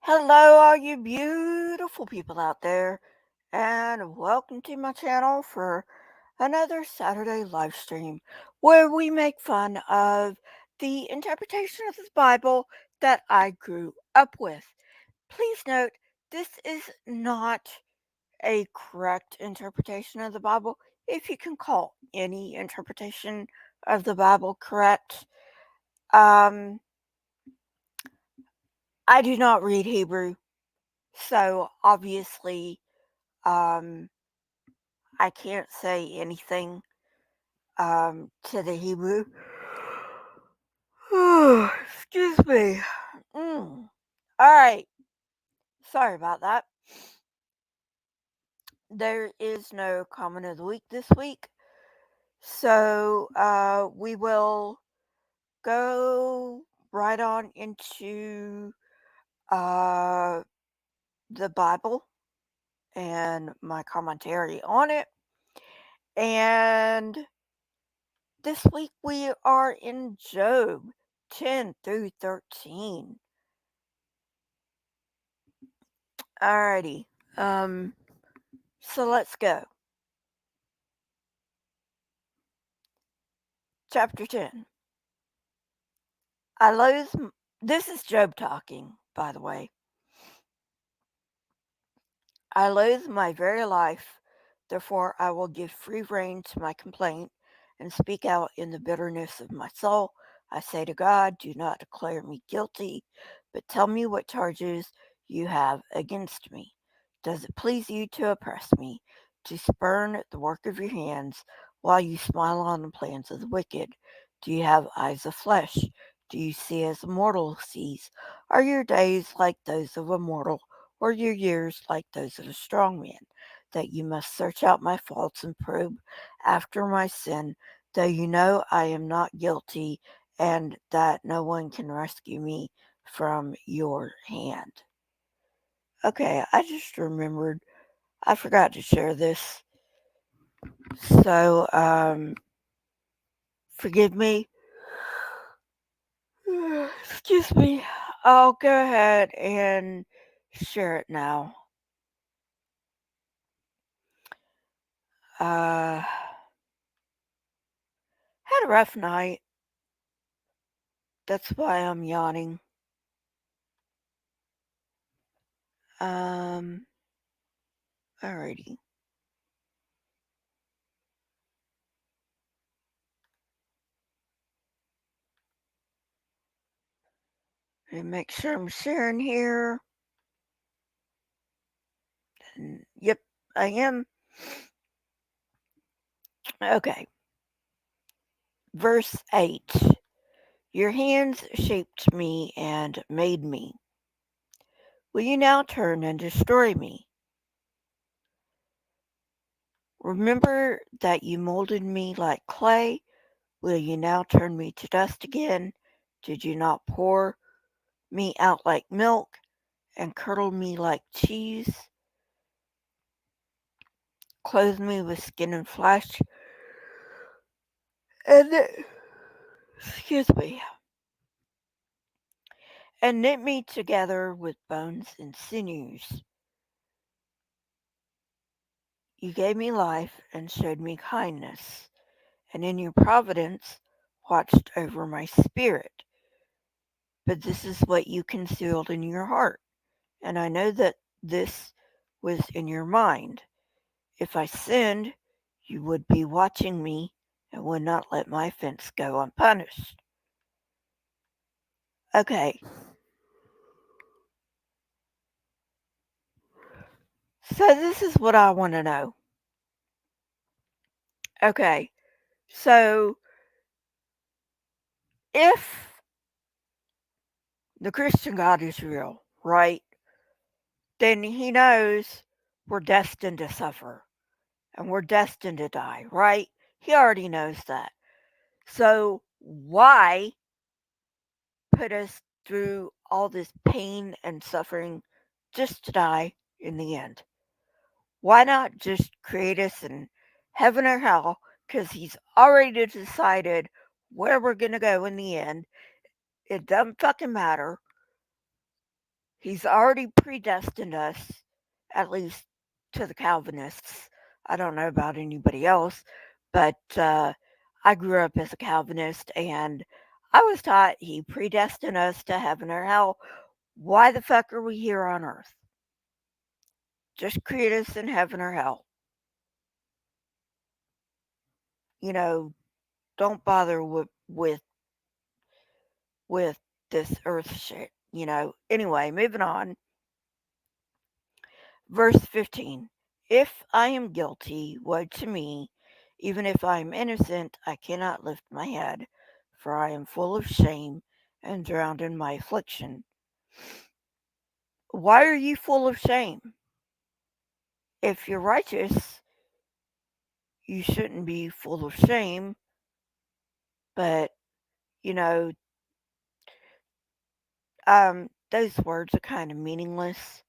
Hello, all you beautiful people out there, and welcome to my channel for another Saturday live stream where we make fun of the interpretation of the Bible that I grew up with. Please note, this is not a correct interpretation of the Bible, if you can call any interpretation of the Bible correct. Um, I do not read Hebrew, so obviously Um, I can't say anything to the Hebrew. Excuse me. All right. Sorry about that. There is no comment of the week this week. So we will go right on into uh, the Bible and my commentary on it. And this week we are in Job 10 through 13. Alrighty. Um, so let's go. Chapter 10. I loathe. This is Job talking, by the way. I loathe my very life, therefore I will give free rein to my complaint and speak out in the bitterness of my soul. I say to God, do not declare me guilty, but tell me what charges you have against me. Does it please you to oppress me, to spurn the work of your hands, while you smile on the plans of the wicked? Do you have eyes of flesh? Do you see as a mortal sees? Are your days like those of a mortal? Or your years like those of a strong man, that you must search out my faults and probe after my sin, though you know I am not guilty and that no one can rescue me from your hand. Okay, I just remembered I forgot to share this. So, forgive me. Excuse me. I'll go ahead and share it now. Uh, had a rough night. That's why I'm yawning. Um, alrighty. Let me make sure I'm sharing here. And, yep, I am. Okay. Verse 8. Your hands shaped me and made me. Will you now turn and destroy me? Remember that you molded me like clay. Will you now turn me to dust again? Did you not pour me out like milk and curdle me like cheese? Clothe me with skin and flesh, and excuse me, and knit me together with bones and sinews. You gave me life and showed me kindness, and in your providence watched over my spirit. But this is what you concealed in your heart, and I know that this was in your mind. If I sinned, you would be watching me and would not let my offense go unpunished. Okay, so this is what I want to know. Okay, so if the Christian God is real, right, then he knows we're destined to suffer and we're destined to die, right? He already knows that. So why put us through all this pain and suffering just to die in the end? Why not just create us in heaven or hell? Because he's already decided where we're going to go in the end. It doesn't fucking matter. He's already predestined us, at least to the Calvinists. I don't know about anybody else, but I grew up as a Calvinist and I was taught he predestined us to heaven or hell. Why the fuck are we here on earth? Just create us in heaven or hell. You know, don't bother with this earth shit. Anyway, moving on. Verse 15. If I am guilty, woe to me. Even if I am innocent, I cannot lift my head, for I am full of shame and drowned in my affliction. Why are you full of shame? If you're righteous, you shouldn't be full of shame, but you know, those words are kind of meaningless.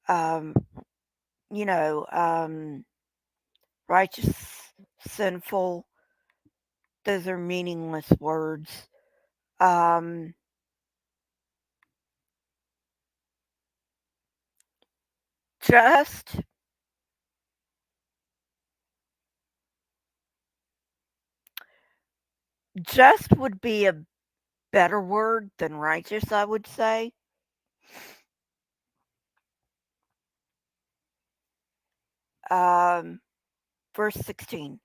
Um, you know, righteous, sinful, those are meaningless words. Um, just, just would be a better word than righteous, I would say. Um, verse 16.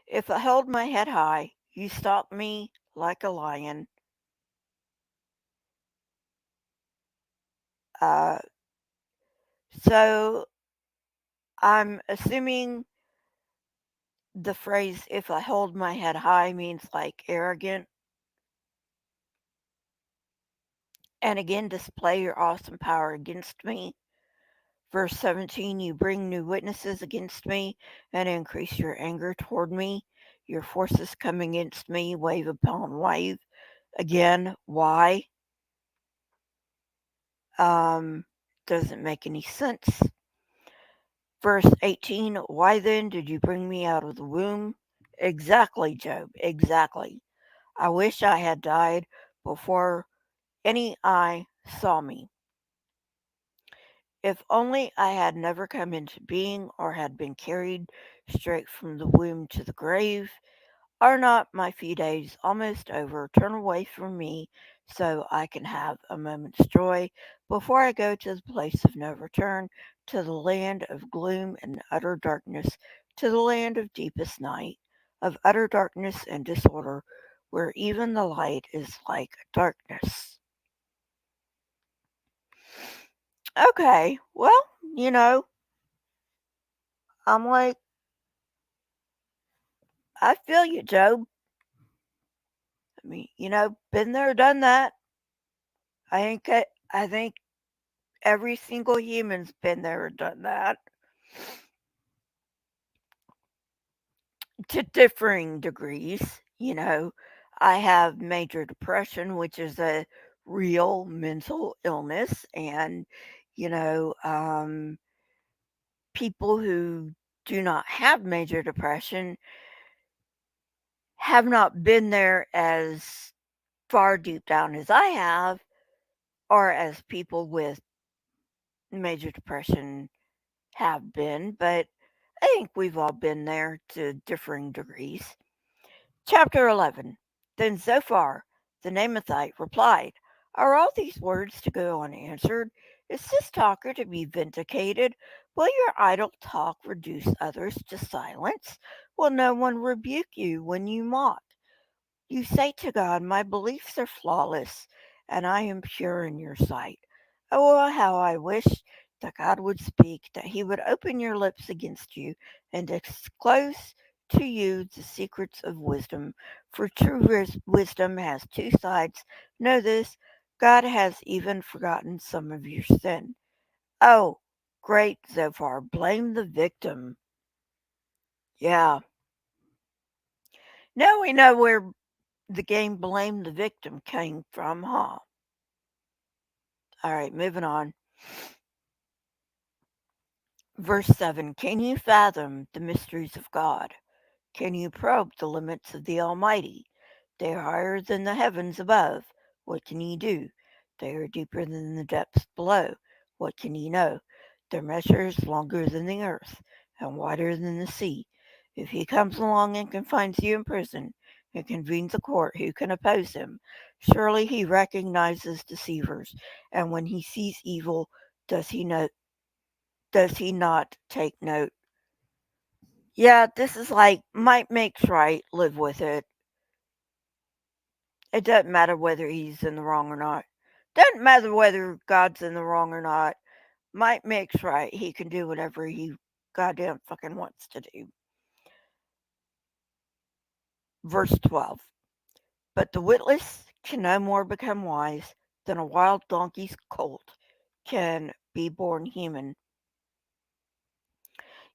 If I held my head high, you stalked me like a lion. Uh, so I'm assuming the phrase if I hold my head high means like arrogant. And again, display your awesome power against me. Verse 17, you bring new witnesses against me and increase your anger toward me. Your forces come against me, wave upon wave. Again, why? Um, doesn't make any sense. Verse 18, why then did you bring me out of the womb? Exactly, Job, exactly. I wish I had died before any eye saw me. If only I had never come into being or had been carried straight from the womb to the grave. Are not my few days almost over? Turn away from me so I can have a moment's joy before I go to the place of no return, to the land of gloom and utter darkness, to the land of deepest night, of utter darkness and disorder, where even the light is like darkness. Okay, well, you know, I'm like, I feel you, Job. I mean, been there, done that. I think every single human's been there or done that to differing degrees. I have major depression, which is a real mental illness, and you know, people who do not have major depression have not been there as far deep down as I have, or as people with major depression have been, but I think we've all been there to differing degrees. Chapter 11. Then Zophar the Naamathite replied, are all these words to go unanswered? Is this talker to be vindicated? Will your idle talk reduce others to silence? Will no one rebuke you when you mock? You say to God, my beliefs are flawless, and I am pure in your sight. Oh, how I wish that God would speak, that he would open your lips against you and disclose to you the secrets of wisdom. For true wisdom has two sides. Know this, God has even forgotten some of your sin. Oh, great Zophar, blame the victim. Yeah. Now we know where the game Blame the Victim came from, huh? All right, moving on. Verse 7. Can you fathom the mysteries of God? Can you probe the limits of the Almighty? They are higher than the heavens above. What can you do? They are deeper than the depths below. What can ye know? Their measure is longer than the earth, and wider than the sea. If he comes along and confines you in prison, and convenes a court, who can oppose him? Surely he recognizes deceivers, and when he sees evil, does he know? Does he not take note? Yeah, this is like might makes right. Live with it. It doesn't matter whether he's in the wrong or not. Doesn't matter whether God's in the wrong or not. Might makes right. He can do whatever he goddamn fucking wants to do. Verse 12. But the witless can no more become wise than a wild donkey's colt can be born human.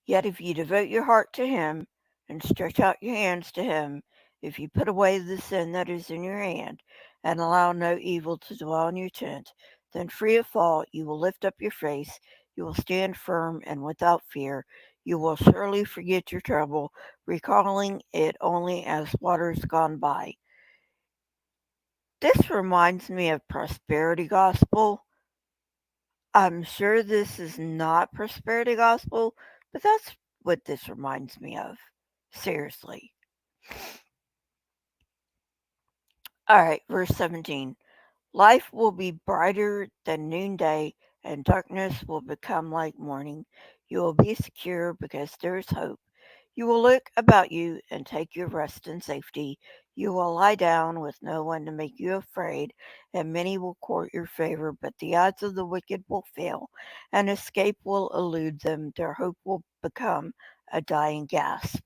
Yet if you devote your heart to him and stretch out your hands to him, if you put away the sin that is in your hand and allow no evil to dwell in your tent, then free of fault you will lift up your face, you will stand firm and without fear. You will surely forget your trouble, recalling it only as waters gone by. This reminds me of prosperity gospel. I'm sure this is not prosperity gospel, but that's what this reminds me of. Seriously. All right, verse 17. Life will be brighter than noonday, and darkness will become like morning. You will be secure because there is hope. You will look about you and take your rest in safety. You will lie down with no one to make you afraid, and many will court your favor, but the odds of the wicked will fail, and escape will elude them. Their hope will become a dying gasp.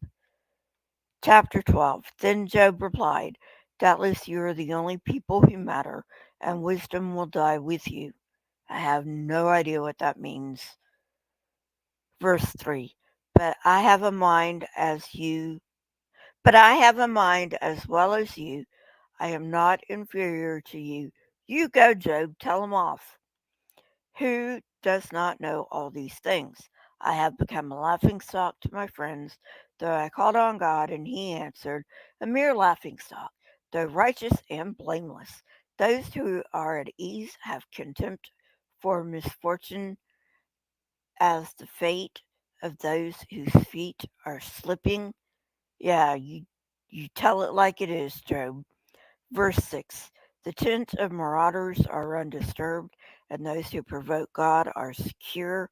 Chapter 12. Then Job replied, doubtless you are the only people who matter, and wisdom will die with you. I have no idea what that means. Verse 3. But I have a mind as you But I have a mind as well as you. I am not inferior to you. You go, Job, tell him off. Who does not know all these things? I have become a laughing stock to my friends, though I called on God and he answered, a mere laughing stock, though righteous and blameless. Those who are at ease have contempt for misfortune as the fate of those whose feet are slipping. Yeah, you tell it like it is, Job. Verse 6. The tents of marauders are undisturbed, and those who provoke God are secure.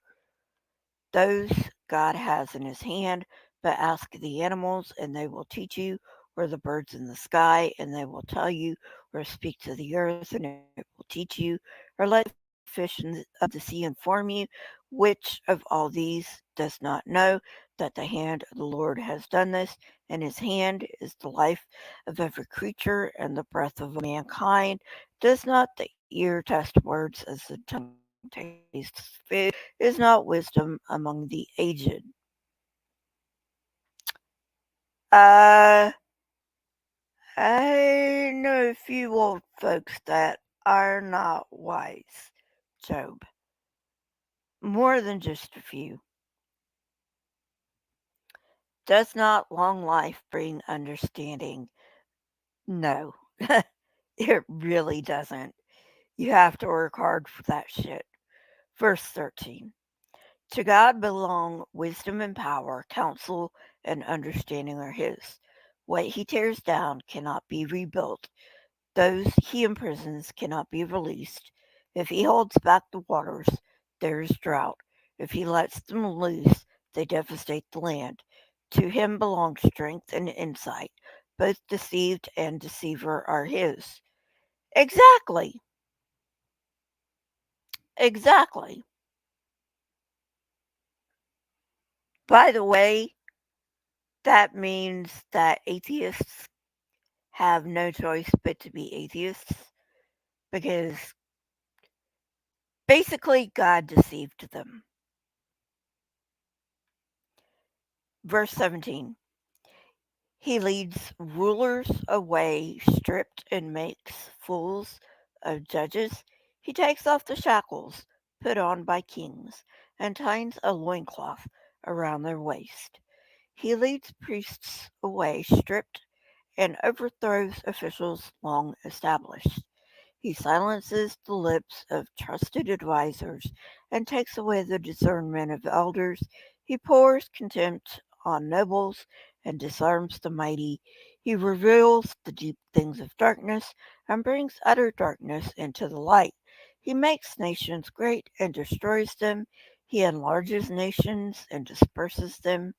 Those God has in his hand, but ask the animals, and they will teach you, or the birds in the sky, and they will tell you, or speak to the earth, and it will teach you, or let the fish of the sea inform you. Which of all these does not know that the hand of the Lord has done this, and his hand is the life of every creature and the breath of mankind? Does not the ear test words as the tongue tastes food? Is not wisdom among the aged? Uh, I know a few old folks that are not wise, Job. More than just a few. Does not long life bring understanding? No, it really doesn't. You have to work hard for that shit. Verse 13. To God belong wisdom and power, counsel and understanding are his. What he tears down cannot be rebuilt. Those he imprisons cannot be released. If he holds back the waters, there is drought. If he lets them loose, they devastate the land. To him belong strength and insight. Both deceived and deceiver are his. Exactly. Exactly. By the way, that means that atheists have no choice but to be atheists because basically God deceived them. Verse 17. He leads rulers away stripped and makes fools of judges. He takes off the shackles put on by kings and ties a loincloth around their waist. He leads priests away stripped and overthrows officials long established. He silences the lips of trusted advisers and takes away the discernment of elders. He pours contempt on nobles and disarms the mighty. He reveals the deep things of darkness and brings utter darkness into the light. He makes nations great and destroys them. He enlarges nations and disperses them.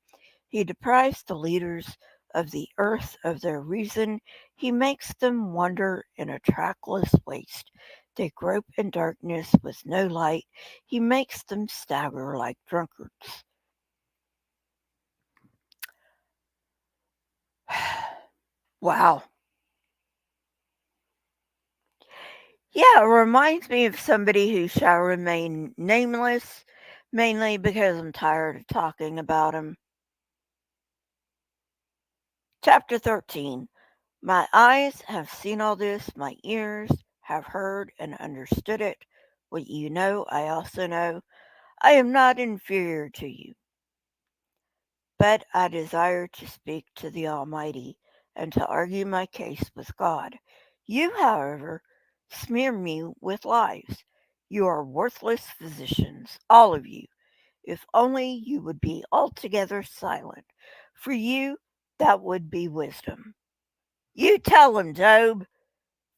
He deprives the leaders of the earth of their reason. He makes them wander in a trackless waste. They grope in darkness with no light. He makes them stagger like drunkards. Wow. Yeah, it reminds me of somebody who shall remain nameless, mainly because I'm tired of talking about him. Chapter 13. My eyes have seen all this, my ears have heard and understood it. What you know, I also know. I am not inferior to you, but I desire to speak to the Almighty and to argue my case with God. You, however, smear me with lies. You are worthless physicians, all of you. If only you would be altogether silent. For you, that would be wisdom. You tell him, Job.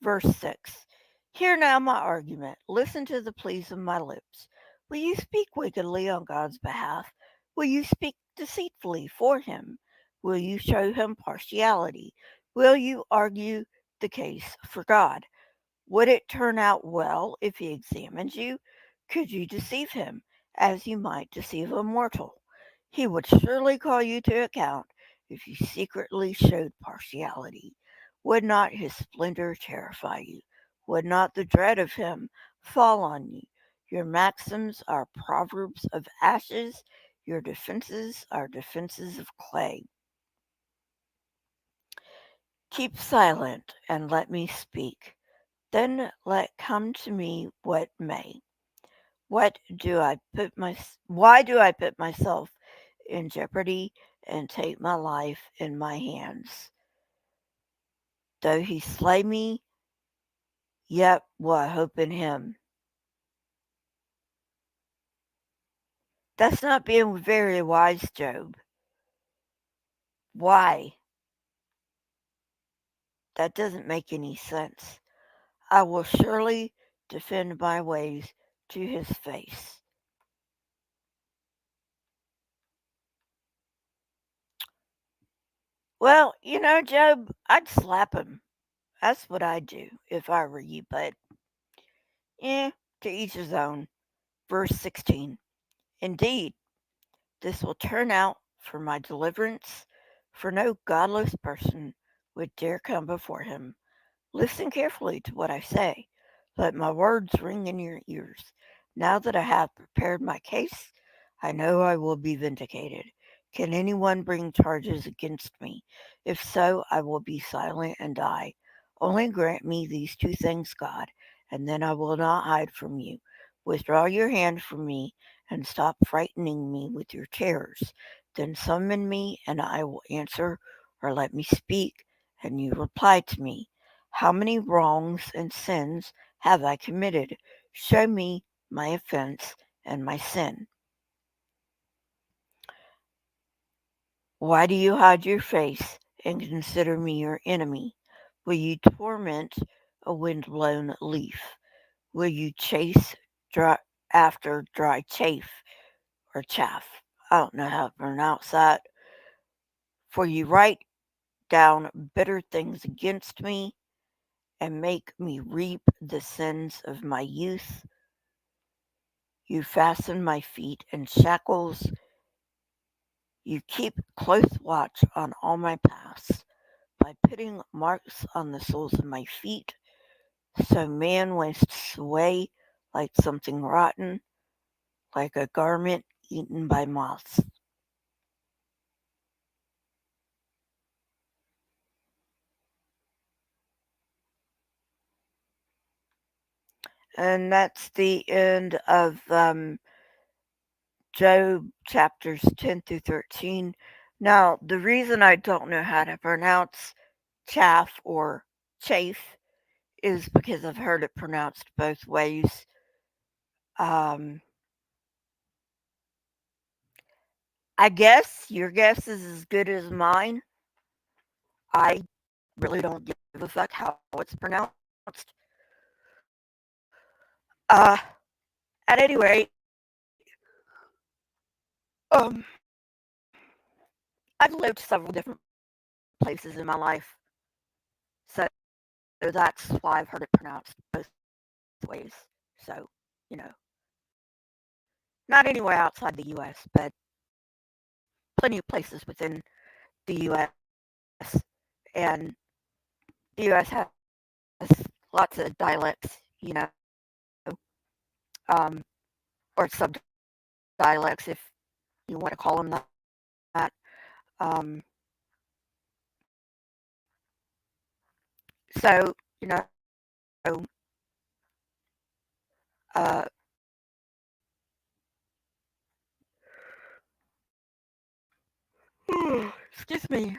Verse 6. Hear now my argument. Listen to the pleas of my lips. Will you speak wickedly on God's behalf? Will you speak deceitfully for him? Will you show him partiality? Will you argue the case for God? Would it turn out well if he examined you? Could you deceive him as you might deceive a mortal? He would surely call you to account if you secretly showed partiality. Would not his splendor terrify you? Would not the dread of him fall on you? Your maxims are proverbs of ashes, your defenses are defenses of clay. Keep silent and let me speak. Then let come to me what may. What do I put my why do I put myself in jeopardy and take my life in my hands? Though he slay me, yet will I hope in him. That's not being very wise, Job. Why? That doesn't make any sense. I will surely defend my ways to his face. Well, Job, I'd slap him. That's what I'd do if I were you, but eh, to each his own. Verse 16. Indeed, this will turn out for my deliverance, for no godless person would dare come before him. Listen carefully to what I say. Let my words ring in your ears. Now that I have prepared my case, I know I will be vindicated. Can anyone bring charges against me? If so, I will be silent and die. Only grant me these two things, God, and then I will not hide from you. Withdraw your hand from me and stop frightening me with your terrors. Then summon me, and I will answer, or let me speak, and you reply to me. How many wrongs and sins have I committed? Show me my offense and my sin. Why do you hide your face and consider me your enemy? Will you torment a wind-blown leaf? Will you chase dry, after dry chaff? I don't know how to pronounce that. For you write down bitter things against me and make me reap the sins of my youth. You fasten my feet in shackles. You keep close watch on all my paths by putting marks on the soles of my feet, so man wastes away like something rotten, like a garment eaten by moths. And that's the end of Job chapters 10 through 13. Now, the reason I don't know how to pronounce chaff or chafe is because I've heard it pronounced both ways. Um, I guess your guess is as good as mine. I really don't give a fuck how it's pronounced. Uh, at any rate, um, I've lived several different places in my life, so that's why I've heard it pronounced both ways. So, you know, not anywhere outside the U.S., but plenty of places within the U.S. And the U.S. has lots of dialects, um, or sub-dialects, if you want to call them that. Um, so, uh, excuse me.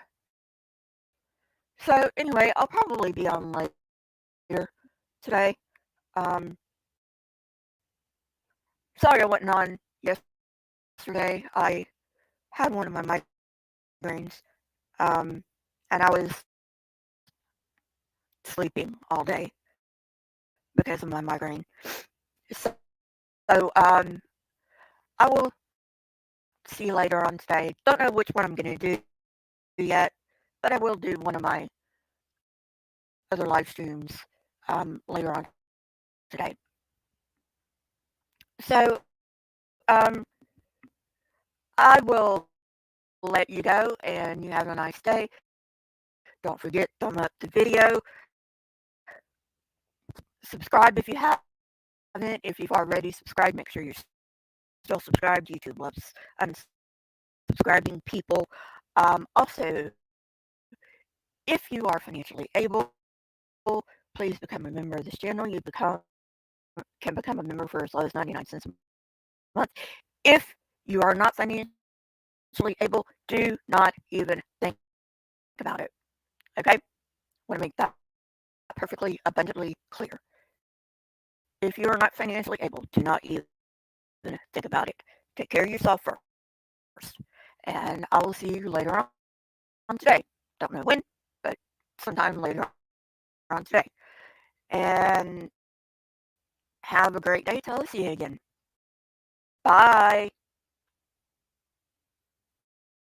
So, anyway, I'll probably be on later today. Um, sorry I wasn't on yesterday. I had one of my migraines, um, and I was sleeping all day because of my migraine. So, I will see you later on today. Don't know which one I'm going to do yet, but I will do one of my other live streams later on today. So, I will let you go and you have a nice day. Don't forget, thumb up the video. Subscribe if you haven't. If you've already subscribed, make sure you're still subscribed. YouTube loves unsubscribing people. Also, if you are financially able, please become a member of this channel. Can become a member for as low as 99 cents a month. If you are not financially able, do not even think about it. Okay? Want to make that perfectly abundantly clear. If you are not financially able, do not even think about it. Take care of yourself first. And I will see you later on today. Don't know when, but sometime later on today. And have a great day till I see you again. Bye.